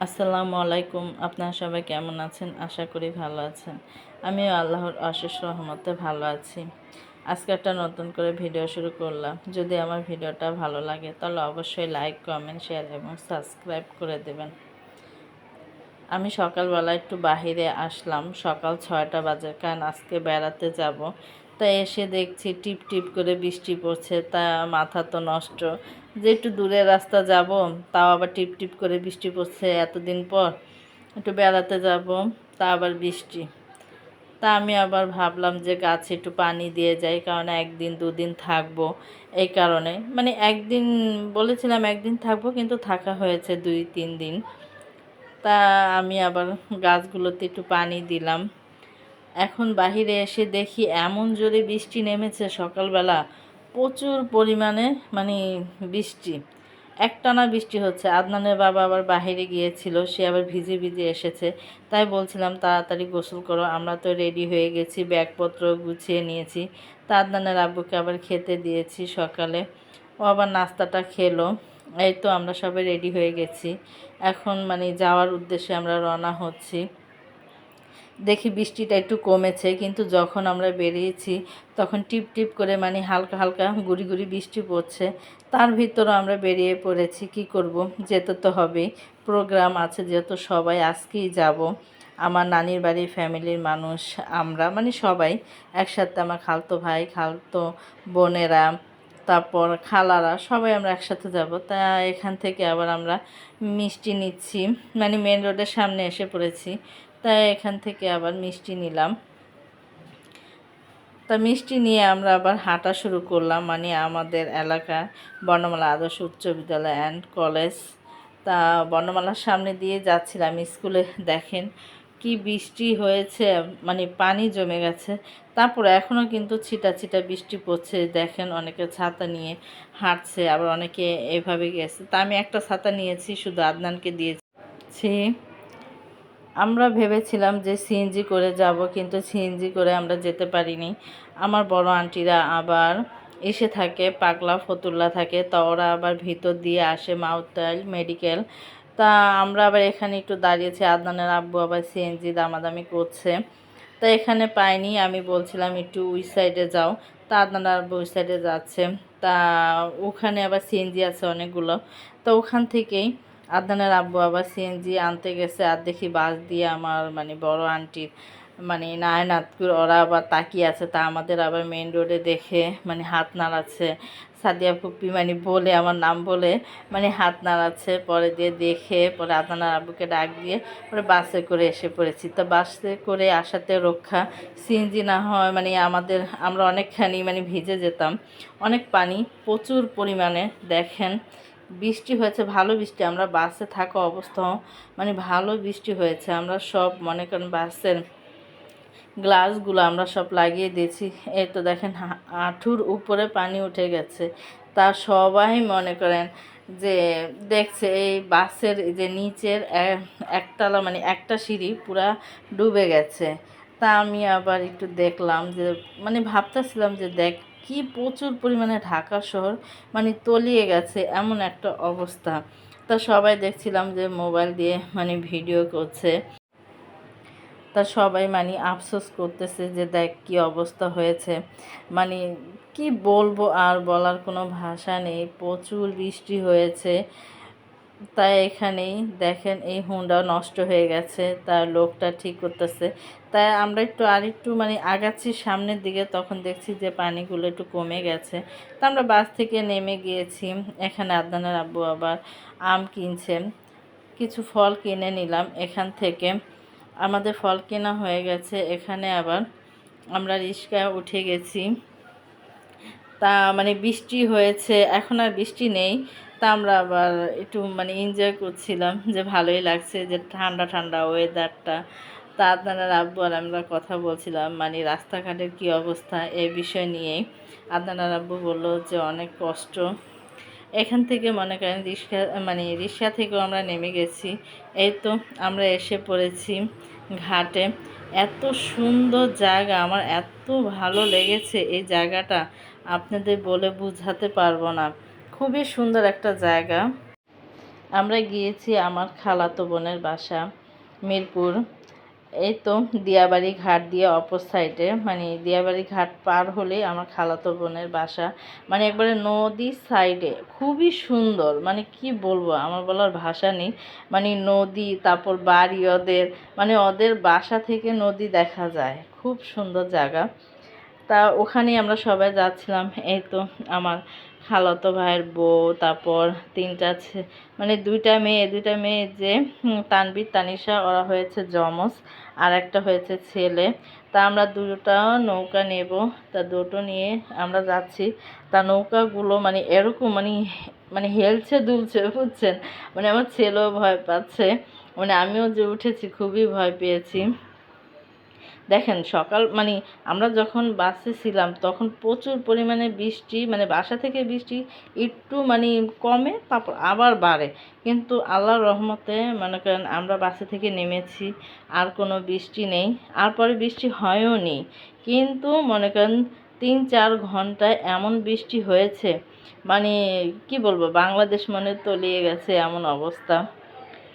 আসসালামু আলাইকুম। আপনারা সবাই কেমন আছেন? আশা করি ভালো আছেন। আমিও আল্লাহর অশেষ রহমতে ভালো আছি। আজকে একটা নতুন করে ভিডিও শুরু করলাম। যদি আমার ভিডিওটা ভালো লাগে তাহলে অবশ্যই লাইক, কমেন্ট, শেয়ার এবং সাবস্ক্রাইব করে দেবেন। আমি সকালবেলা একটু বাহিরে আসলাম, সকাল 6টা বাজে, কারণ আজকে বেড়াতে যাব। তাই এসে দেখছি টিপ টিপ করে বৃষ্টি পড়ছে, তা মাথা তো নষ্ট যে একটু দূরের রাস্তা যাব, তাও আবার টিপ টিপ করে বৃষ্টি পড়ছে এতদিন পর একটু বেড়াতে যাব, তা আবার বৃষ্টি। তা আমি আবার ভাবলাম যে গাছে একটু পানি দিয়ে যাই, কারণ একদিন দুদিন থাকবো। এই কারণে মানে একদিন বলেছিলাম একদিন থাকবো, কিন্তু থাকা হয়েছে 2-3 দিন। তা আমি আবার গাছগুলোতে একটু পানি দিলাম। এখন বাহিরে এসে দেখি এমন জোরে বৃষ্টি নেমেছে সকালবেলা, প্রচুর পরিমাণে মানে বৃষ্টি, একটানা বৃষ্টি হচ্ছে। আদনানের বাবা আবার বাহিরে গিয়েছিল, সে আবার ভিজে ভিজে এসেছে। তাই বলছিলাম তাড়াতাড়ি গোসল করো, আমরা তো রেডি হয়ে গেছি, ব্যাগপত্র গুছিয়ে নিয়েছি। তা আদনানের আব্বুকে আবার খেতে দিয়েছি সকালে, ও আবার নাস্তাটা খেলো। এই তো আমরা সবাই রেডি হয়ে গেছি, এখন মানে যাওয়ার উদ্দেশ্যে আমরা রওনা হচ্ছি। দেখি বৃষ্টিটা একটু কমেছে, কিন্তু যখন আমরা বেরিয়েছি তখন টিপ টিপ করে মানে হালকা হালকা গুড়ি গুড়ি বৃষ্টি পড়ছে। তার ভিতরও আমরা বেরিয়ে পড়েছি, কি করব, যেতে তো হবেই, প্রোগ্রাম আছে যেহেতু, সবাই আজকেই যাব। আমার নানির বাড়ির ফ্যামিলির মানুষ, আমরা মানে সবাই একসাথে, আমার খালতো ভাই, খালতো বোনেরা, তারপর খালারা, সবাই আমরা একসাথে যাব। তা এখান থেকে আবার আমরা মিষ্টি নিচ্ছি, মানে মেন রোডের সামনে এসে পড়েছি। তাই এখান থেকে আবার মিষ্টি নিলাম। তা মিষ্টি নিয়ে আমরা আবার হাঁটা শুরু করলাম, মানে আমাদের এলাকা বর্ণমালা আদর্শ উচ্চ বিদ্যালয় অ্যান্ড কলেজ। তা বর্ণমালার সামনে দিয়ে যাচ্ছিলাম স্কুলে, দেখেন কি বৃষ্টি হয়েছে, মানে পানি জমে গেছে। তারপরে এখনও কিন্তু ছিটা ছিটা বৃষ্টি পড়ছে, দেখেন অনেকে ছাতা নিয়ে হাঁটছে, আবার অনেকে এভাবে গেছে। তা আমি একটা ছাতা নিয়েছি, শুধু আদনানকে দিয়েছি। আমরা ভেবেছিলাম যে সিএনজি করে যাব, কিন্তু সিএনজি করে আমরা যেতে পারিনি। আমার বড় আন্টিরা আবার এসে থাকে, পাগলা ফতুল্লা থাকে, তা ওরা আবার ভিতর দিয়ে আসে মাউতাইল মেডিকেল। তা আমরা আবার এখানে একটু দাঁড়িয়েছি, আদনানের আব্বু আবার সিএনজি দামাদামি করছে। তা এখানে পাইনি, আমি বলছিলাম একটু ওই সাইডে যাও, তা আদনানের আব্বু ওই সাইডে যাচ্ছে। তা ওখানে আবার সিএনজি আছে অনেকগুলো, তো ওখান থেকেই আদনানের আব্বু আবার সিএনজি আনতে গেছে। আর দেখি বাস দিয়ে আমার মানে বড় আন্টির মানে নায়নাতকুর ওরা আবার তাকিয়ে আছে। তা আমাদের আবার মেন রোডে দেখে মানে হাত নাড়াচ্ছে, সাদিয়া ফুপ্পি মানে বলে আমার নাম বলে মানে হাত নাড়াচ্ছে। পরে দিয়ে দেখে পরে আদনার আব্বুকে ডাক দিয়ে পরে বাসে করে এসে পড়েছি। তো বাসে করে আসাতে রক্ষা, সিএনজি না হয় মানে আমরা অনেকখানি মানে ভিজে যেতাম, অনেক পানি প্রচুর পরিমাণে। দেখেন বৃষ্টি হয়েছে, ভালো বৃষ্টি, আমরা বাসে থাকা অবস্থাও মানে ভালো বৃষ্টি হয়েছে। আমরা সব মনে করেন বাসের গ্লাসগুলো আমরা সব লাগিয়ে দিয়েছি। এই তো দেখেন হাঁটুর উপরে পানি উঠে গেছে। তা সবাই মনে করেন যে দেখছে এই বাসের যে নিচের একতলা মানে একটা সিঁড়ি পুরা ডুবে গেছে। তা আমি আবার একটু দেখলাম যে মানে ভাবতেছিলাম যে দেখ কি প্রচুর পরিমাণে ঢাকা শহর মানে তলিয়ে গেছে, এমন একটা অবস্থা। তা সবাই দেখছিলাম যে মোবাইল দিয়ে মানে ভিডিও করছে। তা সবাই মানে আফসোস করতেছে যে দেখ কি অবস্থা হয়েছে, মানে কি বলবো, আর বলার কোনো ভাষা নেই, প্রচুর বৃষ্টি হয়েছে। তাই এখানেই দেখেন এই হুন্ডা নষ্ট হয়ে গেছে, তার লোকটা ঠিক করতেছে। তাই আমরা আরেকটু মানে আগাচ্ছি সামনের দিকে, তখন দেখছি যে পানিগুলো একটু কমে গেছে। তা আমরা বাস থেকে নেমে গিয়েছি। এখানে আদনানের আব্বু আবার আম কিনছেন, কিছু ফল কিনে নিলাম এখান থেকে। আমাদের ফল কেনা হয়ে গেছে, এখানে আবার আমরা রিক্সায় উঠে গেছি। তা মানে বৃষ্টি হয়েছে, এখন আর বৃষ্টি নেই। তা আমরা আবার একটু মানে এনজয় করছিলাম, যে ভালোই লাগছে যে ঠান্ডা ঠান্ডা ওয়েদারটা। তা আপনার আব্বু আর আমরা কথা বলছিলাম মানে রাস্তাঘাটের কি অবস্থা এই বিষয় নিয়েই। আপনার আব্বু বললো যে অনেক কষ্ট। এখান থেকে মনে করেন রিক্সা থেকেও আমরা নেমে গেছি। এই তো আমরা এসে পড়েছি ঘাটে। এত সুন্দর জায়গা, আমার এত ভালো লেগেছে এই জায়গাটা, আপনাদের বলে বোঝাতে পারবো না। খুবই সুন্দর একটা জায়গা। আমরা গিয়েছি আমার খালাতো বোনের বাসা মিরপুর। এই তো দিয়াবাড়ি ঘাট দিয়ে অপর সাইডে, মানে দিয়াবাড়ি ঘাট পার হলেই আমার খালাতো বোনের বাসা, মানে একবারে নদীর সাইডে, খুবই সুন্দর, মানে কি বলবো, আমার বলার ভাষা নেই। মানে নদী, তারপর বাড়ি ওদের, মানে ওদের বাসা থেকে নদী দেখা যায়, খুব সুন্দর জায়গা। তা ওখানেই আমরা সবাই যাচ্ছিলাম। এই তো আমার খালাতো ভাইয়ের বউ, তারপর মানে দুইটা মেয়ে যে তানবীর তানিশা, ওরা হয়েছে যমজ, আর একটা হয়েছে ছেলে। তা আমরা দুটো নৌকা নেব, তা দুটো নিয়ে আমরা যাচ্ছি। তা নৌকাগুলো মানে এরকম মানে মানে হেলছে দুলছে, বুঝছেন, মানে আমার ছেলেও ভয় পাচ্ছে, মানে আমিও যে উঠেছি খুবই ভয় পেয়েছি। দেখেন সকাল মানে আমরা যখন বাসে ছিলাম তখন প্রচুর পরিমাণে বৃষ্টি, মানে বাসা থেকে বৃষ্টি একটু মানে কমে, তারপর আবার বাড়ে, কিন্তু আল্লাহর রহমতে মনে করেন আমরা বাসে থেকে নেমেছি, আর কোনো বৃষ্টি নেই, আর পরে বৃষ্টি হয়ও নি, কিন্তু মনে করেন 3-4 ঘন্টায় এমন বৃষ্টি হয়েছে, মানে কি বলবো, বাংলাদেশ মনে তলিয়ে গেছে এমন অবস্থা।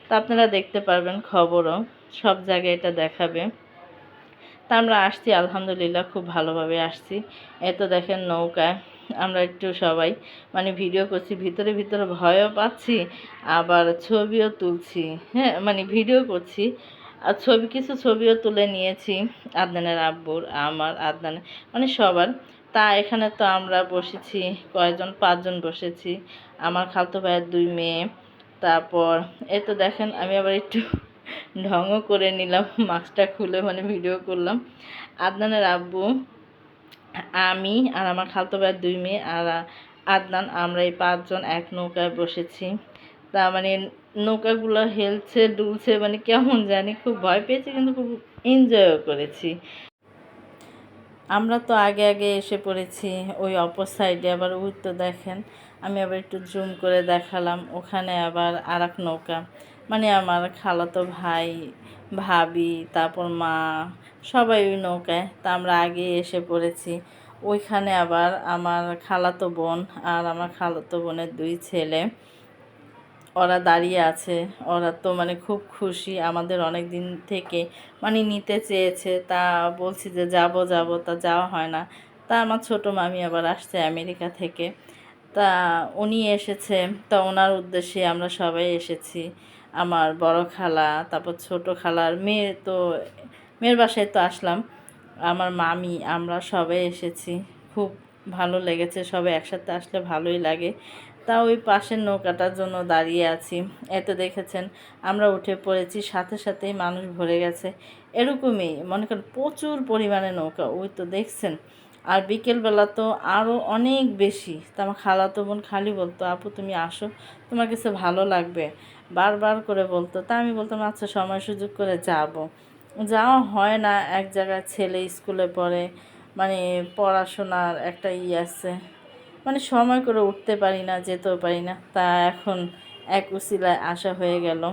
তা আপনারা দেখতে পারবেন, খবরও সব জায়গায় এটা দেখাবে। তা আমরা আসছি আলহামদুলিল্লাহ, খুব ভালোভাবে আসছি। এত দেখেন নৌকায় আমরা একটু সবাই মানে ভিডিও করছি, ভিতরে ভিতরে ভয়ও পাচ্ছি, আবার ছবিও তুলছি, হ্যাঁ মানে ভিডিও করছি, আর কিছু ছবিও তুলে নিয়েছি, আদনানের আব্বুর, আমার, আদনানের, মানে সবার। তা এখানে তো আমরা বসেছি কয়েকজন, 5 জন বসেছি, আমার খালাতো ভাইয়ের 2 মেয়ে। তারপর এই তো দেখেন আমি আবার একটু ঢঙও করে নিলাম, মাস্কটা খুলে মানে ভিডিও করলাম। আদনানের আব্বু, আমি আর আমার খালাতো ভাইয়ের 2 মেয়ে আর আদনান, আমরা এই 5 জন এক নৌকায় বসেছি। তা মানে নৌকাগুলো হেলছে দুলছে, মানে কেমন জানি, খুব ভয় পেয়েছি কিন্তু খুব এনজয়ও করেছি। আমরা তো আগে আগে এসে পড়েছি ওই অপর সাইডে, আবার ওই তো দেখেন, আমি আবার একটু জুম করে দেখালাম, ওখানে আবার আর এক নৌকা, মানে আমার খালাতো ভাই, ভাবি, তারপর মা, সবাই ওই নৌকায়। তা আমরা আগে এসে পড়েছি। ওইখানে আবার আমার খালাতো বোন আর আমার খালাতো বোনের 2 ছেলে, ওরা দাঁড়িয়ে আছে। ওরা তো মানে খুব খুশি, আমাদের অনেক দিন থেকে মানে নিতে চেয়েছে, তা বলছি যে যাব যাব, তা যাওয়া হয় না। তা আমার ছোটো মামি আবার আসছে আমেরিকা থেকে, তা উনি এসেছে, তা ওনার উদ্দেশ্যে আমরা সবাই এসেছি। আমার বড় খালা, তারপর ছোটো খালার মেয়ে, তো মেয়ের বাসায় তো আসলাম, আমার মামি, আমরা সবাই এসেছি। খুব ভালো লেগেছে, সবাই একসাথে আসলে ভালোই লাগে। তা ওই পাশের নৌকাটার জন্য দাঁড়িয়ে আছি। এতে দেখেছেন আমরা উঠে পড়েছি, সাথে সাথেই মানুষ ভরে গেছে। এরকমই মনে করেন প্রচুর পরিমাণে নৌকা, ওই তো দেখছেন। আর বিকেলবেলা তো আরও অনেক বেশি। তা আমার খালাতো বোন খালি বলতো, আপু তুমি আসো, তোমার কাছে ভালো লাগবে, বারবার করে বলতো। তা আমি বলতাম আচ্ছা সময় সুযোগ করে যাব। যাওয়া হয় না, এক জায়গায় ছেলে স্কুলে পড়ে, মানে পড়াশোনার একটা আছে, মানে সময় করে উঠতে পারি না, যেতেও পারি না। তা এখন এক উসিলায় আসা হয়ে গেল,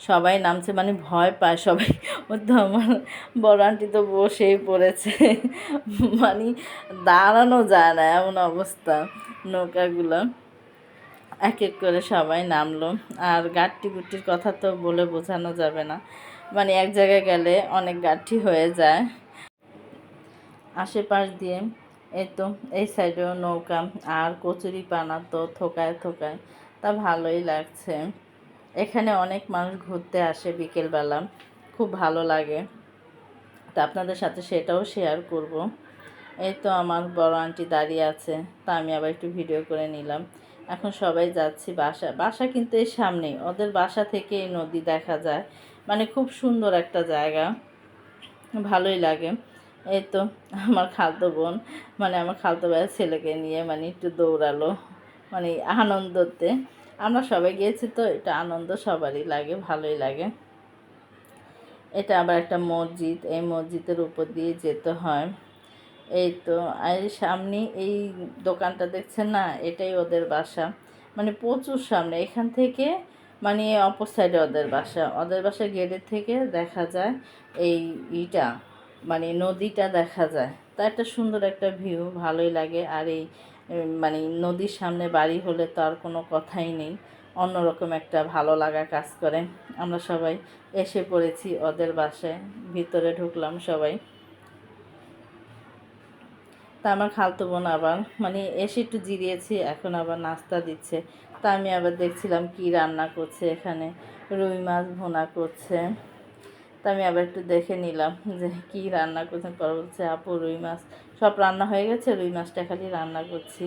সবাই নামছে, মানে ভয় পায় সবাই। ও তো আমার বড় আন্টি তো বসেই পড়েছে, মানে দাঁড়ানো যায় না এমন অবস্থা। নৌকাগুলো এক এক করে সবাই নামলো। আর গাঠটি গুটির কথা তো বলে বোঝানো যাবে না, মানে এক জায়গায় গেলে অনেক গাঠি হয়ে যায়। আশেপাশ দিয়ে এই তো এই সাইডেও নৌকা, আর কচুরি পানা তো থোকায় থোকায়, তা ভালোই লাগছে। এখানে অনেক মানুষ ঘুরতে আসে বিকেলবেলা, খুব ভালো লাগে। তা আপনাদের সাথে সেটাও শেয়ার করব। এই তো আমার বড় আন্টি দাঁড়িয়ে আছে, তা আমি আবার একটু ভিডিও করে নিলাম। এখন সবাই যাচ্ছি বাসা কিন্তু এই সামনেই, ওদের বাসা থেকে এই নদী দেখা যায়, মানে খুব সুন্দর একটা জায়গা, ভালোই লাগে। এই তো আমার খালাতো বোন, মানে আমার খালাতো ভাইয়ের ছেলেকে নিয়ে মানে একটু দৌড়ালো, মানে আনন্দতে। আমরা সবাই গিয়েছি তো, এটা আনন্দ সবারই লাগে, ভালোই লাগে। এটা আবার একটা মসজিদ, এই মসজিদের উপর দিয়ে যেতে হয়। এই তো আর সামনে এই দোকানটা দেখছেন না, এটাই ওদের বাসা, মানে প্রচুর সামনে, এখান থেকে মানে অপর সাইডে ওদের বাসা গেটের থেকে দেখা যায় এই ইটা, মানে নদীটা দেখা যায়। তা একটা সুন্দর একটা ভিউ, ভালোই লাগে। আর এই মানে নদীর সামনে বাড়ি হলে তো আর কোনো কথাই নেই, অন্যরকম একটা ভালো লাগা কাজ করে। আমরা সবাই এসে পড়েছি ওদের বাসায়, ভিতরে ঢুকলাম সবাই। তা আমার খালতো বোন আবার মানে এসে একটু জিরিয়েছি, এখন আবার নাস্তা দিচ্ছে। তা আমি আবার দেখছিলাম কি রান্না করছে, এখানে রুই মাছ ভুনা করছে। তা আমি আবার একটু দেখে নিলাম যে কি রান্না করছেন। পরে বলছে আপু রুই মাছ সব রান্না হয়ে গেছে, রুই মাছটা খালি রান্না করছি।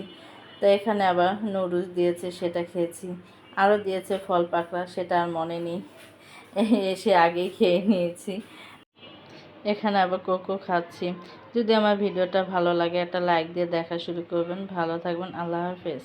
তো এখানে আবার নুডলস দিয়েছে, সেটা খেয়েছি। আরও দিয়েছে ফল পাকড়া, সেটা আর মনে নেই, এসে আগেই খেয়ে নিয়েছি। এখানে আবার কোকো খাচ্ছি। যদি আমার ভিডিওটা ভালো লাগে একটা লাইক দিয়ে দেখা শুরু করবেন। ভালো থাকবেন, আল্লাহ হাফেজ।